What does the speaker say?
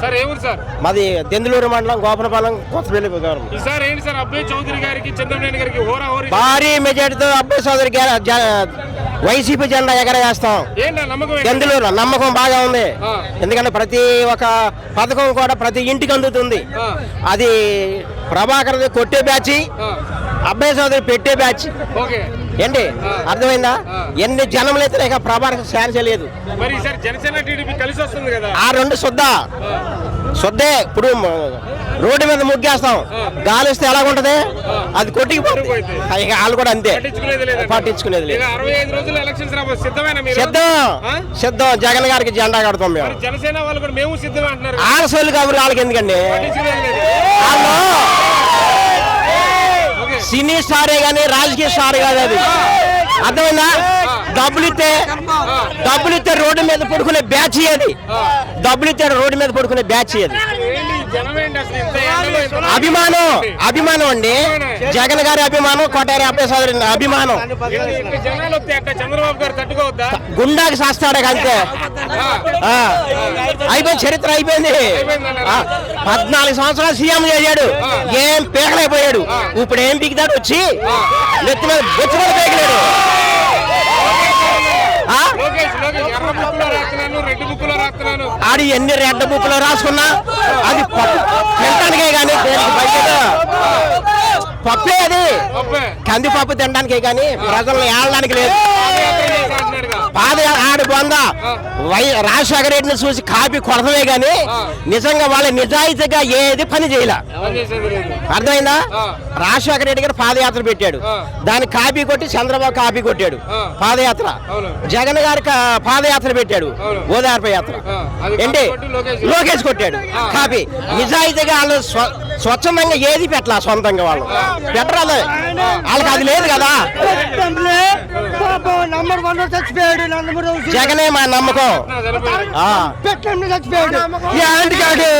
Sir ఏ ఊరు sir? మాది దెందులూరు మండలం గోపనపాలెం కొత్తపల్లి గ్రామం. ఈసారి ఏంటి సార్ అబ్బాయి చౌదరి గారికి చంద్రబాబు గారికి హోరాహోరీ భారీ మెజార్టీతో అబ్బాయి చౌదరి వైసీపీ జెండా ఎగరేస్తాం. ఏంటి నమ్మకం? దెందులూరు నమ్మకం బాగా ఉంది. ఎందుకంటే ప్రతి ఒక్క పథకం కూడా ప్రతి ఇంటికి అందుతుంది. అది ప్రభాకర్ కొట్టే బ్యాచ్, అబ్బాయి చౌదరి పెట్టే బ్యాచ్. ఏంటి అర్థమైందా? ఎన్ని జనములు అయితే ఇక ప్రభాకర్ ఛాన్స్ లేదు. మరి ఈసారి జనసేన టీడీపీ కలిసి వస్తుంది కదా? ఆ రెండు శుద్ధే. ఇప్పుడు రోడ్డు మీద ముగ్గేస్తాం, గాలి వస్తే ఎలా ఉంటది? అది కొట్టికిపోతుంది. ఇక వాళ్ళు కూడా అంతే, పట్టించుకునేది లేదు. సిద్ధం. జగన్ గారికి జెండా కడతాం మేము. జనసేన వాళ్ళు కూడా మేము సిద్ధమే అంటున్నారు. ఆలసోళ్ళు కాబట్టి వాళ్ళకి ఎందుకండి? వాళ్ళు సినీ స్టారే గానీ రాజకీయ స్టార్ కాదు. అది అర్థమైందా? డబ్బులు ఇస్తే రోడ్డు మీద పడుకునే బ్యాచ్ అది. డబ్బులు ఇస్తే రోడ్డు మీద పడుకునే బ్యాచ్ అది. అభిమానం అండి. జగన్ గారి అభిమానం, కోటారి అబ్బాయి చౌదరి అభిమానం. గుండాకి శాస్తాడే అంతే. అయిపోయింది, చరిత్ర అయిపోయింది. 14 సంవత్సరాలు సీఎం చేశాడు, ఏం పీకలేకపోయాడు. ఇప్పుడు ఏం పీకుతాడు? వచ్చి నెత్తి మీద బొచ్చు కూడా పీకలేడు. ఆడి ఎన్ని రెడ్ బుక్ లో రాసుకున్నా అది తినడానికే కానీ పప్పే, అది కందిపప్పు తినడానికే కానీ ప్రజలను ఏడడానికి లేదు. ఆడి బొంద రాజశేఖర రెడ్డిని చూసి కాపీ కొడతమే గాని నిజంగా వాళ్ళ నిజాయితీగా ఏది పని చేయలే. అర్థమైందా? రాజశేఖర రెడ్డి గారు పాదయాత్ర పెట్టాడు, దాన్ని కాపీ కొట్టి చంద్రబాబు కాపీ కొట్టాడు పాదయాత్ర. జగన్ గారి పాదయాత్ర పెట్టాడు, ఓదార్ప యాత్ర. ఏంటి లోకేష్ కొట్టాడు కాపీ. నిజాయితీగా వాళ్ళు స్వచ్ఛందంగా ఏది పెట్టాల, సొంతంగా వాళ్ళు పెట్టరాలి. వాళ్ళకి అది లేదు కదా. జగనే మా నమ్మకం. చచ్చిపోయాడు.